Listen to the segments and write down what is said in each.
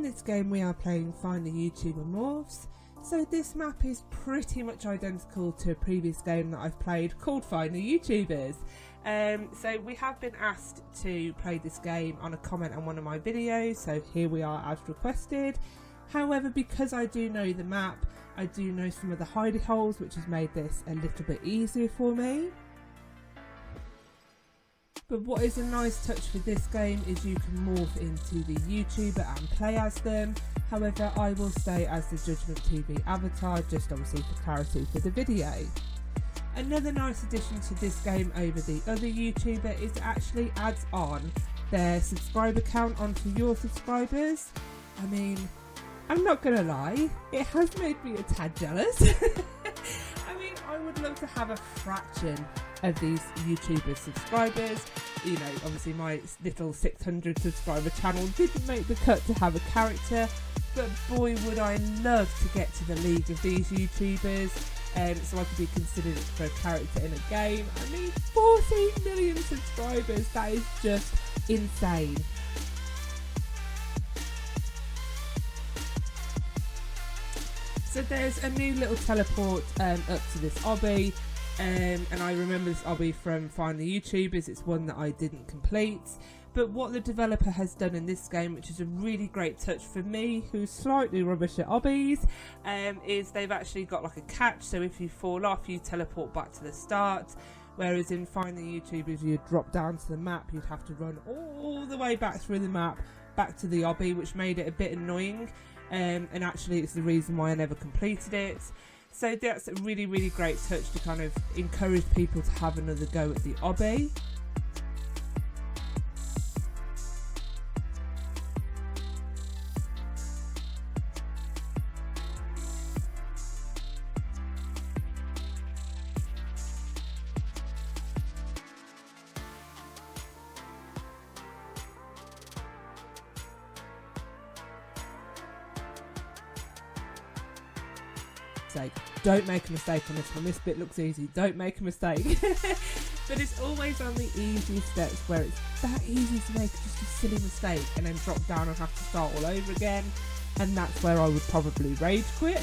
this game we are playing Find the Youtuber Morphs. So this map is pretty much identical to a previous game that I've played called Find the YouTubers. So we have been asked to play this game on a comment on one of my videos, so here we are as requested. However, because I do know the map, I do know some of the hidey holes, which has made this a little bit easier for me. But what is a nice touch with this game is you can morph into the YouTuber and play as them. However, I will stay as the Judgment TV avatar, just obviously for clarity for the video. Another nice addition to this game over the other YouTuber is it actually adds on their subscriber count onto your subscribers. I mean, I'm not gonna lie, it has made me a tad jealous. I mean, I would love to have a fraction of these YouTubers' subscribers. You know, obviously my little 600 subscriber channel didn't make the cut to have a character, but boy would I love to get to the league of these YouTubers, so I could be considered for a character in a game. I mean, 14 million subscribers, that is just insane. So there's a new little teleport up to this obby. And I remember this obby from Find the YouTubers. It's one that I didn't complete, but what the developer has done in this game, which is a really great touch for me who's slightly rubbish at obbies, is they've actually got like a catch, so if you fall off you teleport back to the start, whereas in Find the YouTubers you'd drop down to the map, you'd have to run all the way back through the map back to the obby, which made it a bit annoying, and actually it's the reason why I never completed it. So that's a really, really great touch to kind of encourage people to have another go at the obby. Don't make a mistake on this one. This bit looks easy. Don't make a mistake. But it's always on the easy steps where it's that easy to make just a silly mistake and then drop down and have to start all over again. And that's where I would probably rage quit.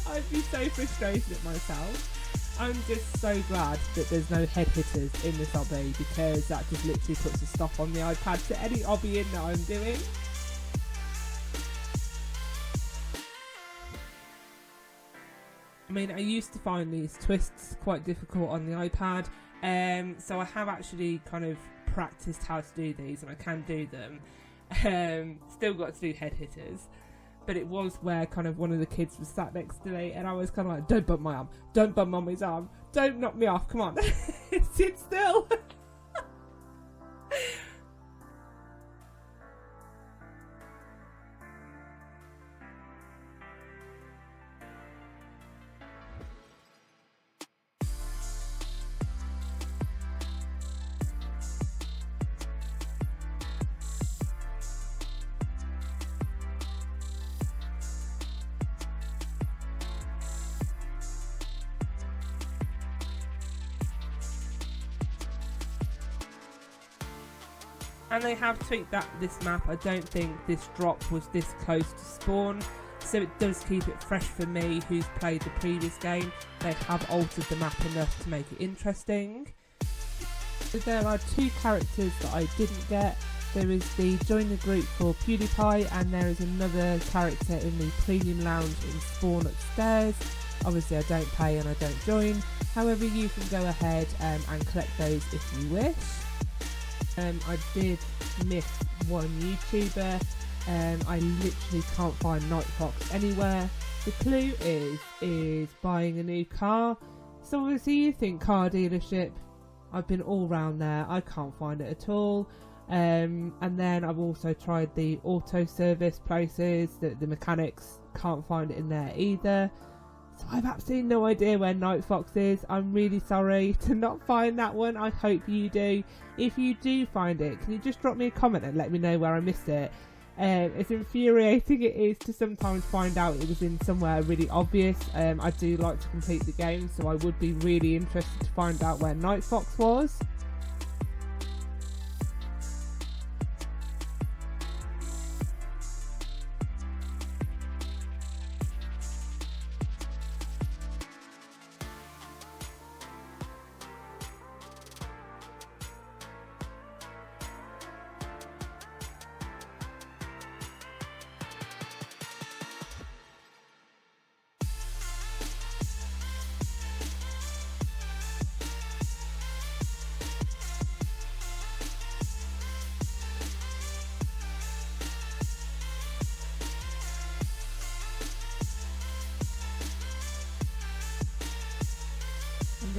I'd be so frustrated at myself. I'm just so glad that there's no head hitters in this obby, because that just literally puts a stop on the iPad to any obby in that I'm doing. I mean, I used to find these twists quite difficult on the iPad, so I have actually kind of practiced how to do these, and I can do them. Still got to do head hitters, but it was where kind of one of the kids was sat next to me, and I was kind of like, don't bump my arm, don't bump mummy's arm, don't knock me off, come on, sit still. And they have tweaked this map. I don't think this drop was this close to spawn, so it does keep it fresh for me who's played the previous game. They have altered the map enough to make it interesting. So there are two characters that I didn't get. There is the join the group for PewDiePie, and there is another character in the premium lounge in spawn upstairs. Obviously I don't pay and I don't join, however you can go ahead and collect those if you wish. I did miss one YouTuber. I literally can't find NightFox anywhere. The clue is buying a new car. So obviously you think car dealership. I've been all round there. I can't find it at all. And then I've also tried the auto service places. The mechanics, can't find it in there either. So I've absolutely no idea where NightFox is. I'm really sorry to not find that one. I hope you do. If you do find it, can you just drop me a comment and let me know where I missed it? As infuriating it is to sometimes find out it was in somewhere really obvious. I do like to complete the game, so I would be really interested to find out where NightFox was.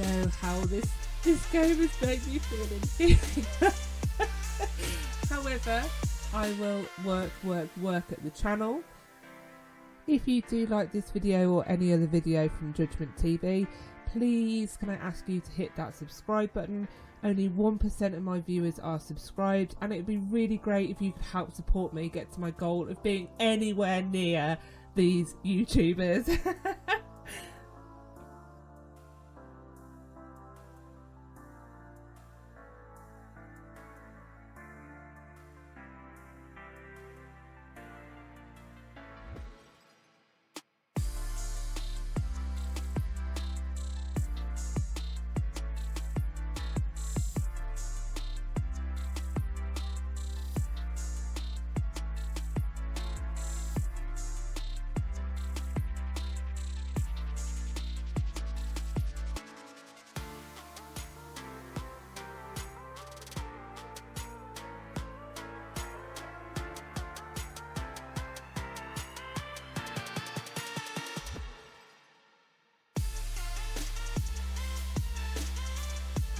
know how this game has made me feel inferior. However, I will work at the channel. If you do like this video or any other video from Judgment TV, please can I ask you to hit that subscribe button. Only 1% of my viewers are subscribed, and it would be really great if you could help support me get to my goal of being anywhere near these YouTubers.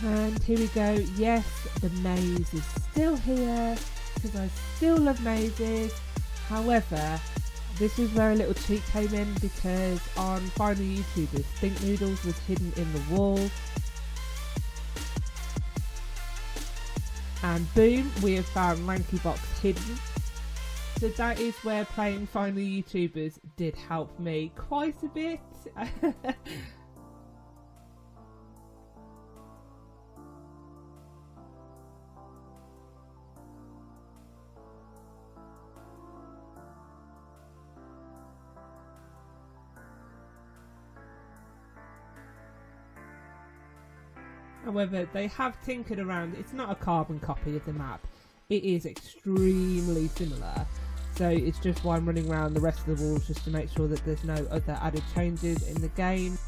And here we go. Yes, the maze is still here because I still love mazes. However, this is where a little cheat came in, because on Find the YouTubers, Think Noodles was hidden in the wall. And boom, we have found Lankybox hidden. So that is where playing Find the YouTubers did help me quite a bit. However, they have tinkered around. It's not a carbon copy of the map. It is extremely similar. So it's just why I'm running around the rest of the walls, just to make sure that there's no other added changes in the game.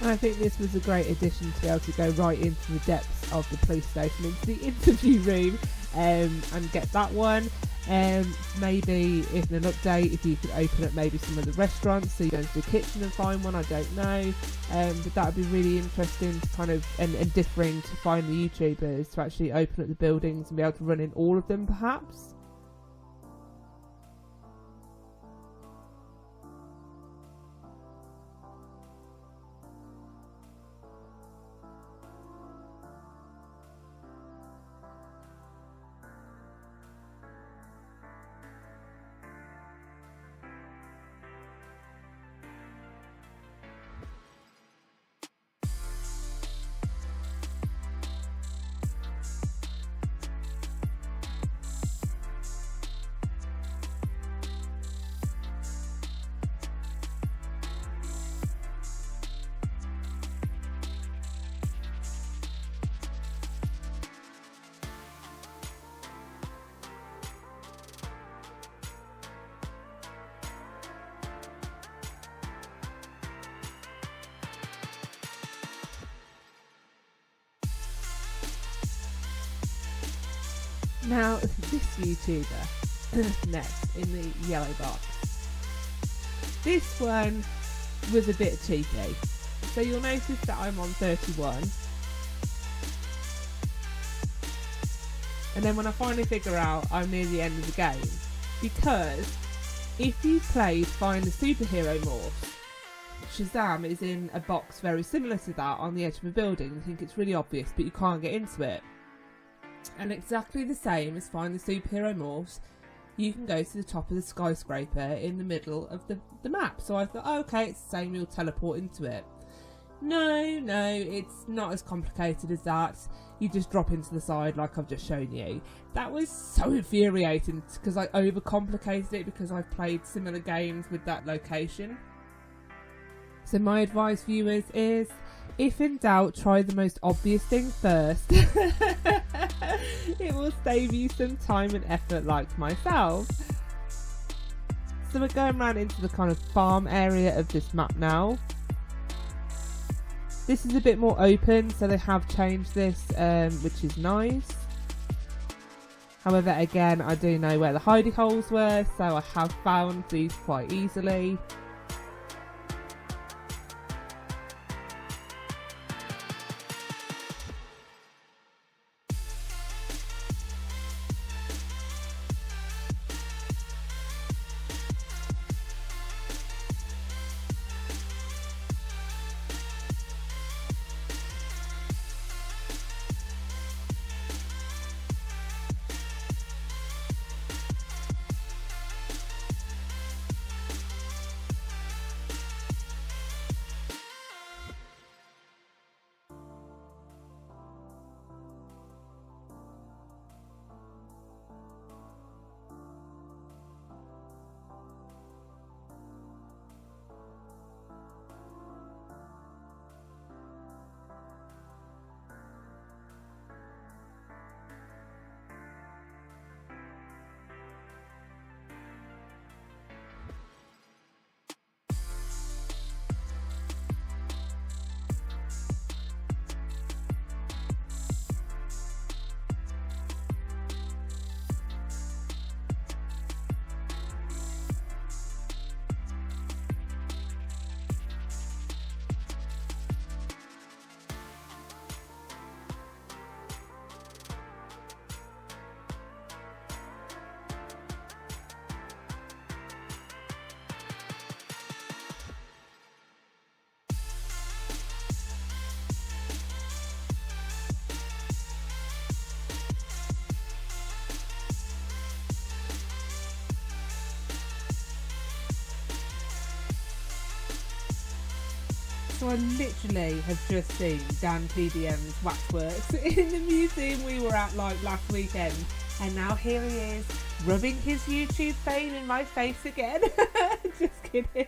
And I think this was a great addition to be able to go right into the depths of the police station, into the interview room, and get that one. Maybe if in an update, if you could open up maybe some of the restaurants, so you go into the kitchen and find one, I don't know. But that would be really interesting to kind of, and differing to Find the YouTubers, to actually open up the buildings and be able to run in all of them perhaps. Now, this YouTuber, next, in the yellow box. This one was a bit cheeky. So you'll notice that I'm on 31. And then when I finally figure out I'm near the end of the game, because if you played Find the Superhero Morphs, Shazam is in a box very similar to that on the edge of a building. You think it's really obvious, but you can't get into it. And exactly the same as Find the Superhero Morphs, you can go to the top of the skyscraper in the middle of the map. So I thought, oh, okay, it's the same, you'll teleport into it. No, it's not as complicated as that. You just drop into the side like I've just shown you. That was so infuriating because I overcomplicated it because I've played similar games with that location. So my advice, viewers, is if in doubt, try the most obvious thing first. It will save you some time and effort like myself. So we're going around into the kind of farm area of this map now. This is a bit more open, so they have changed this, which is nice. However, again, I do know where the hidey holes were, so I have found these quite easily. So I literally have just seen Dan PDM's Waxworks in the museum we were at like last weekend, and now here he is rubbing his YouTube fame in my face again. Just kidding.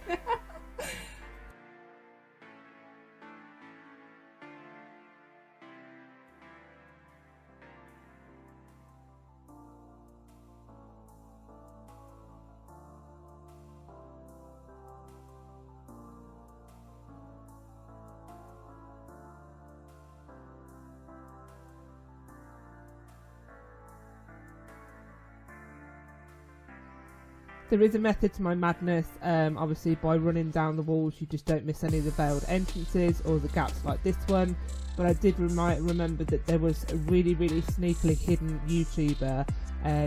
There is a method to my madness. Obviously by running down the walls you just don't miss any of the veiled entrances or the gaps like this one, but I did remember that there was a really sneakily hidden YouTuber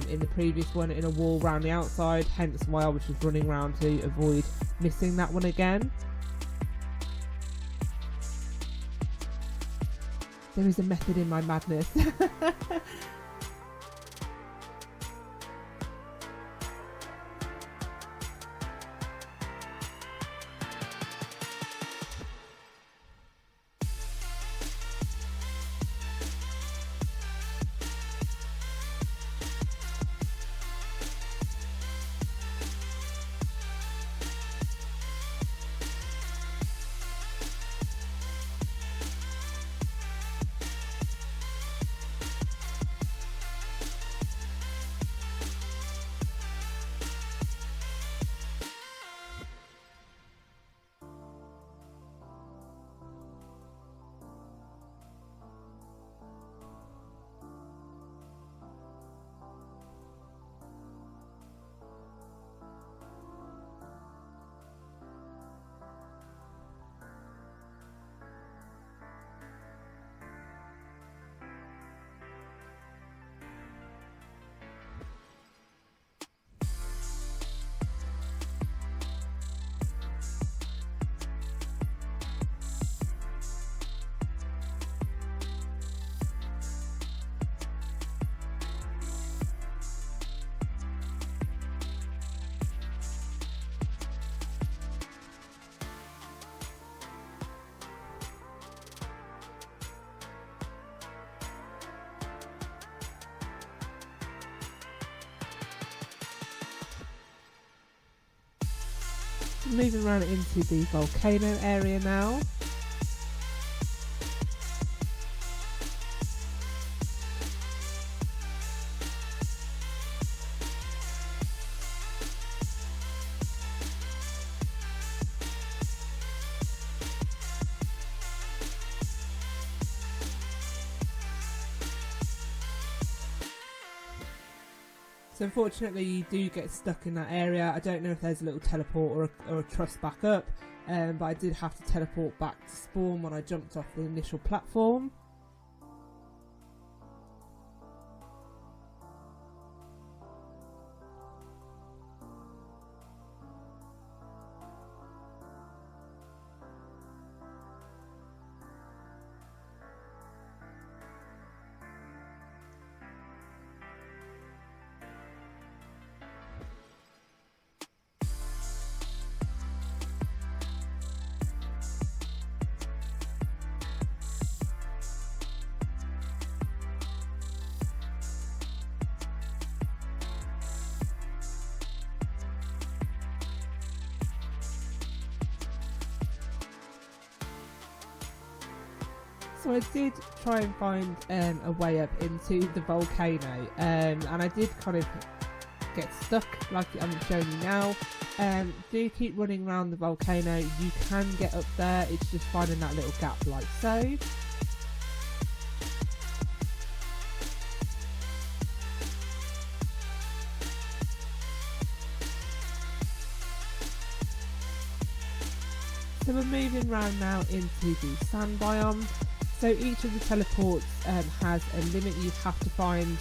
in the previous one in a wall around the outside, hence why I was just running around to avoid missing that one again. There is a method in my madness. Moving around into the volcano area now. So unfortunately you do get stuck in that area. I don't know if there's a little teleport or a trust back up, but I did have to teleport back to spawn when I jumped off the initial platform. So I did try and find a way up into the volcano, and I did kind of get stuck like I'm showing you now. Do keep running around the volcano, you can get up there, it's just finding that little gap like so. So we're moving around now into the sand biome. So each of the teleports has a limit. You have to find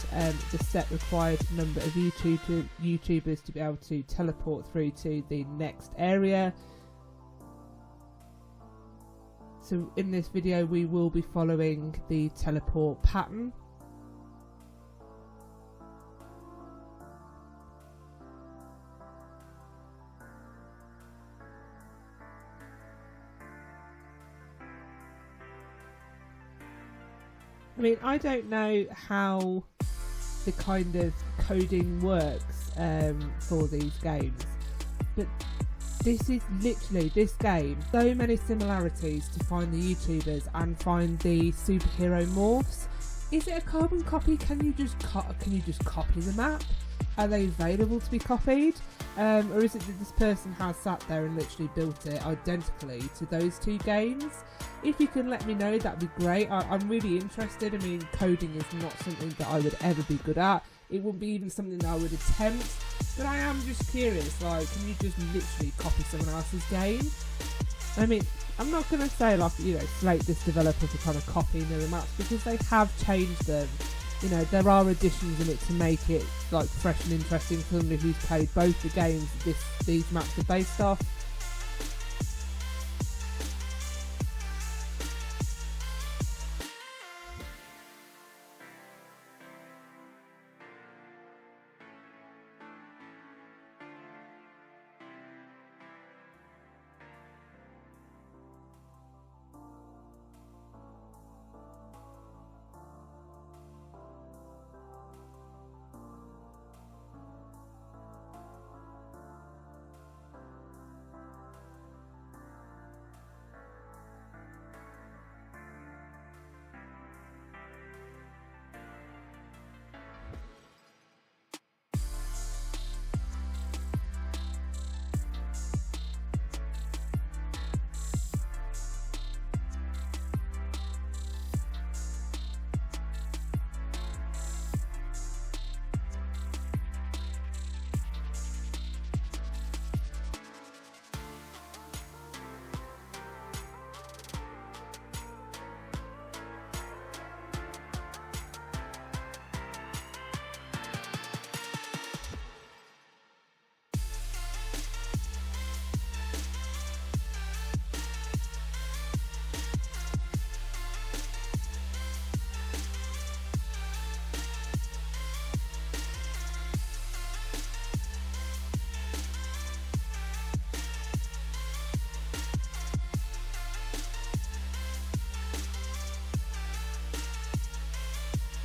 the set required number of YouTubers to be able to teleport through to the next area. So in this video we will be following the teleport pattern. I mean, I don't know how the kind of coding works for these games, but this is literally, this game, so many similarities to Find the YouTubers and Find the Superhero Morphs. Is it a carbon copy? Can you just copy the map? Are they available to be copied? Or is it that this person has sat there and literally built it identically to those two games? If you can let me know, that'd be great. I'm really interested. I mean, coding is not something that I would ever be good at. It wouldn't be even something that I would attempt. But I am just curious, like, can you just literally copy someone else's game? I mean, I'm not going to say, like, you know, slate this developer for kind of copying their maps, because they have changed them. You know, there are additions in it to make it, like, fresh and interesting for somebody who's played both the games these maps are based off.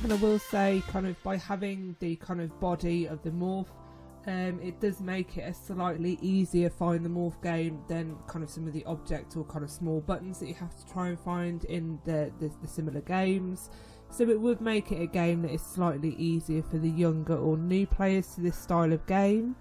And I will say, kind of by having the kind of body of the morph It does make it a slightly easier find the morph game than kind of some of the object or kind of small buttons that you have to try and find in the similar games. So it would make it a game that is slightly easier for the younger or new players to this style of game.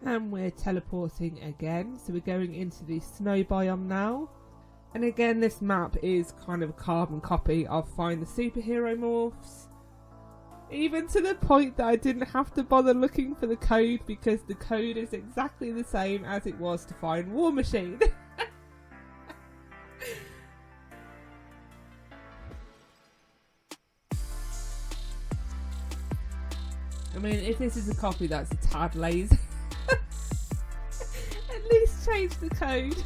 And we're teleporting again, so we're going into the snow biome now. And again, this map is kind of a carbon copy of Find the Superhero Morphs. Even to the point that I didn't have to bother looking for the code because the code is exactly the same as it was to find War Machine. I mean, if this is a copy, that's a tad lazy. At least change the code.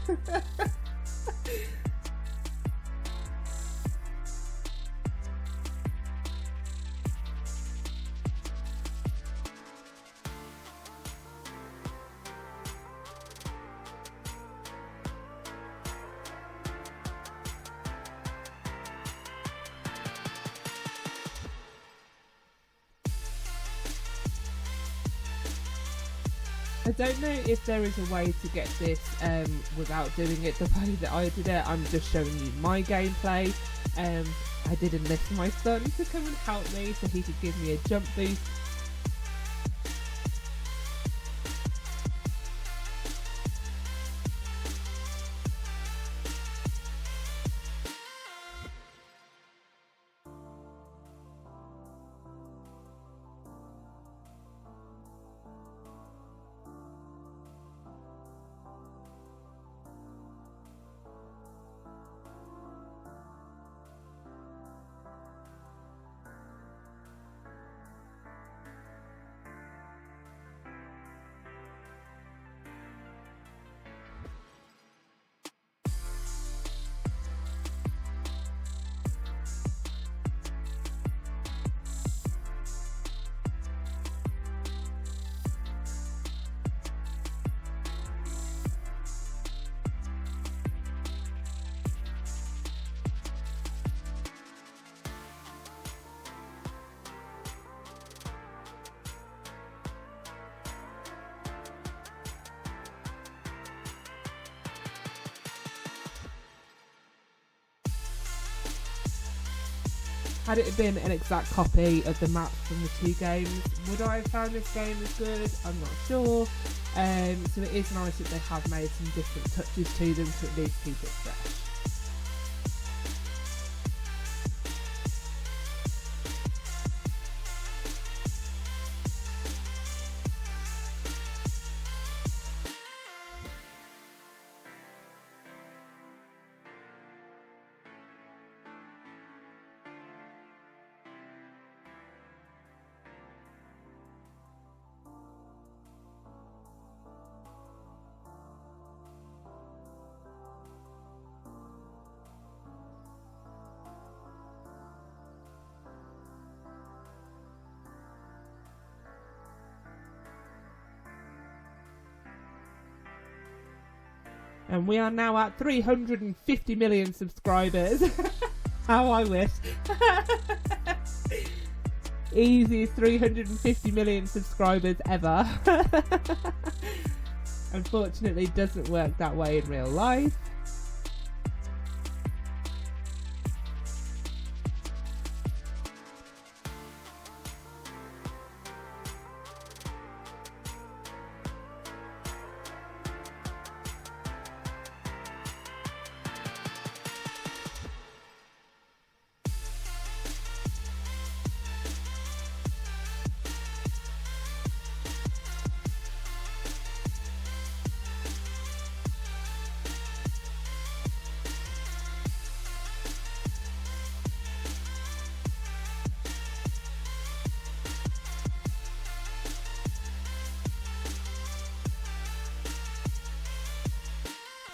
I don't know if there is a way to get this without doing it the way that I did it. I'm just showing you my gameplay. I did enlist my son to come and help me so he could give me a jump boost. Had it been an exact copy of the maps from the two games, would I have found this game as good? I'm not sure. So it is nice that they have made some different touches to them to at least keep it fresh. And we are now at 350 million subscribers. How I wish. Easiest 350 million subscribers ever. Unfortunately, it doesn't work that way in real life.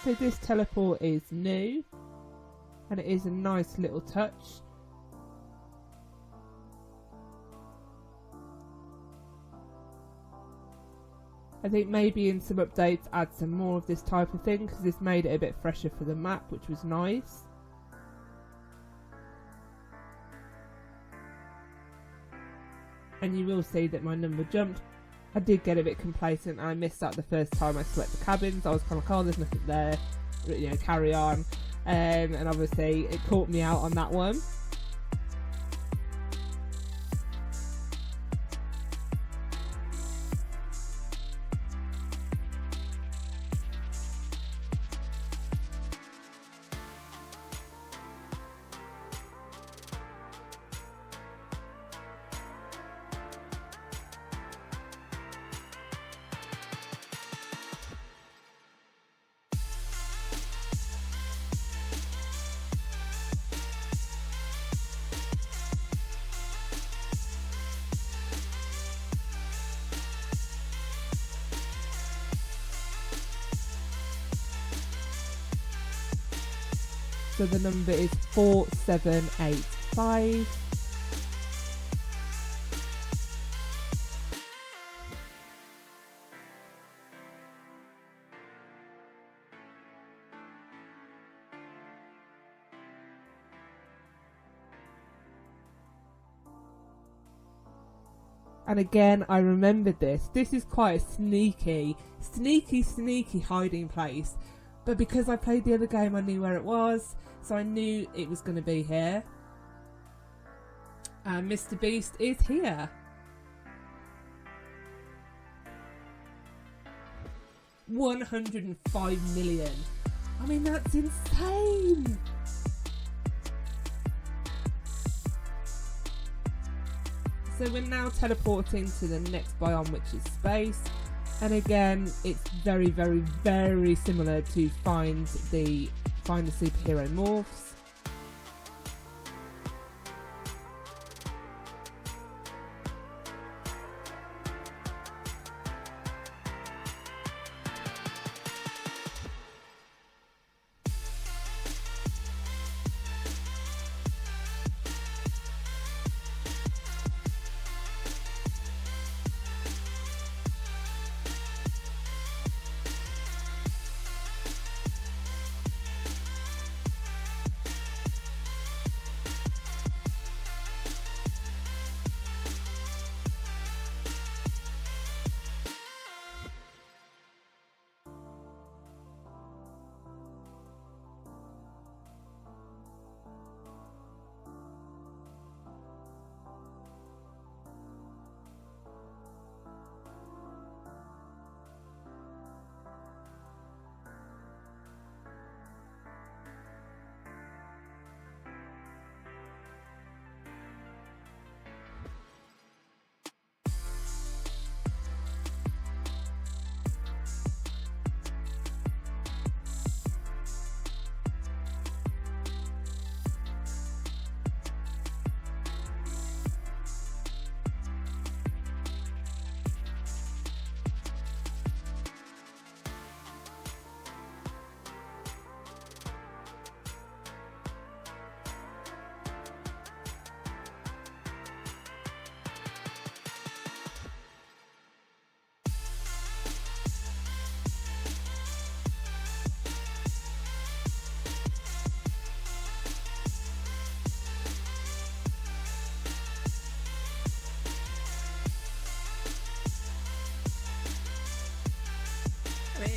So this teleport is new, and it is a nice little touch. I think maybe in some updates add some more of this type of thing, because this made it a bit fresher for the map, which was nice. And you will see that my number jumped. I did get a bit complacent and I missed out the first time I swept the cabins. I was kind of like, oh, there's nothing there, you know, carry on. And obviously it caught me out on that one. So the number is 4785. And again, I remembered this. This is quite a sneaky hiding place. But because I played the other game, I knew where it was. So I knew it was going to be here. And Mr. Beast is here. 105 million. I mean, that's insane. So we're now teleporting to the next biome, which is space. And again, it's very, very, very similar to Find the Superhero Morphs.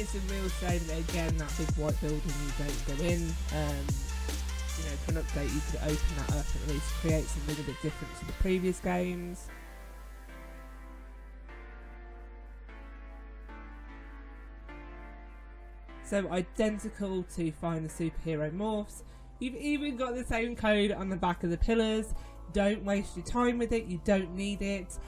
it's a real shame that again that big white building you don't go in. You know, for an update you could open that up and at least create something a bit different to the previous games. So identical to Find the Superhero Morphs. You've even got the same code on the back of the pillars. Don't waste your time with it, you don't need it.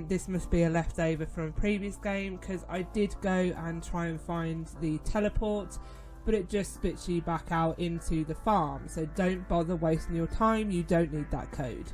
This must be a leftover from a previous game because I did go and try and find the teleport, but it just spits you back out into the farm. So don't bother wasting your time, you don't need that code.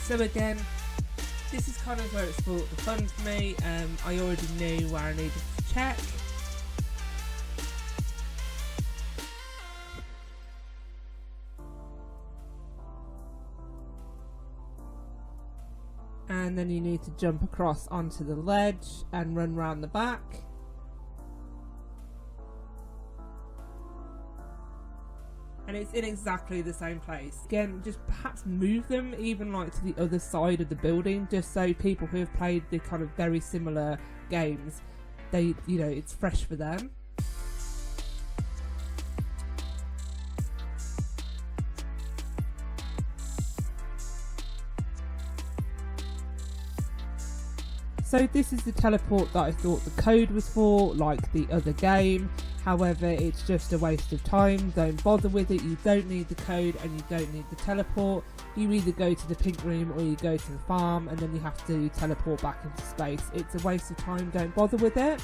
So again, this is kind of where it's brought the fun for me. I already knew where I needed to check. And then you need to jump across onto the ledge and run round the back. And it's in exactly the same place. Again, just perhaps move them even like to the other side of the building, just so people who have played the kind of very similar games, they, you know, it's fresh for them. So this is the teleport that I thought the code was for, like the other game. However, it's just a waste of time. Don't bother with it. You don't need the code and you don't need the teleport. You either go to the pink room or you go to the farm and then you have to teleport back into space. It's a waste of time. Don't bother with it.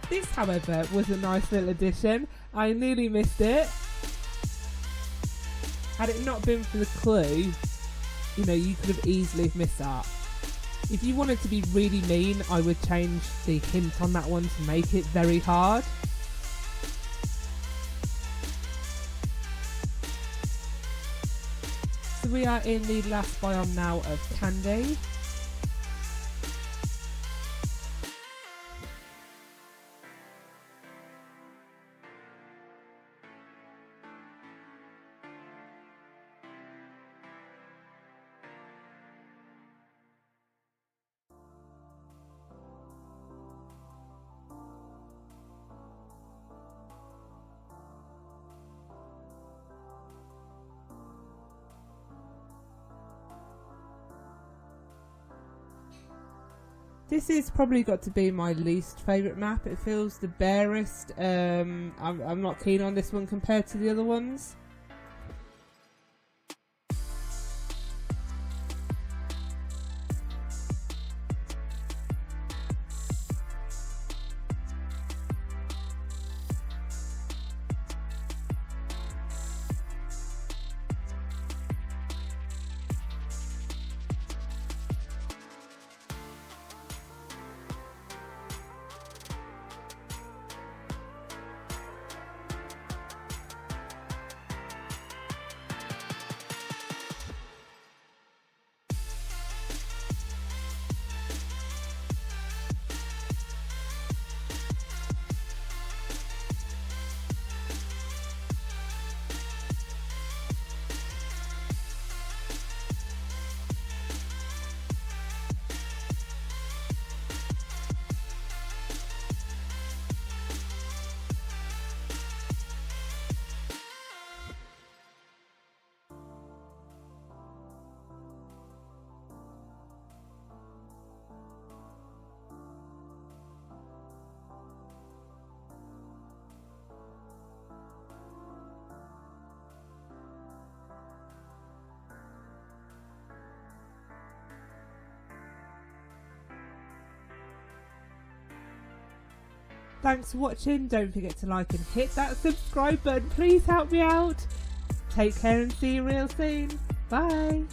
This, however, was a nice little addition. I nearly missed it. Had it not been for the clue, you know, you could have easily missed that. If you wanted to be really mean, I would change the hint on that one to make it very hard. So we are in the last biome now of Candy. This is probably got to be my least favourite map. It feels the barest. I'm not keen on this one compared to the other ones. Thanks for watching. Don't forget to like and hit that subscribe button. Please help me out. Take care and see you real soon. Bye.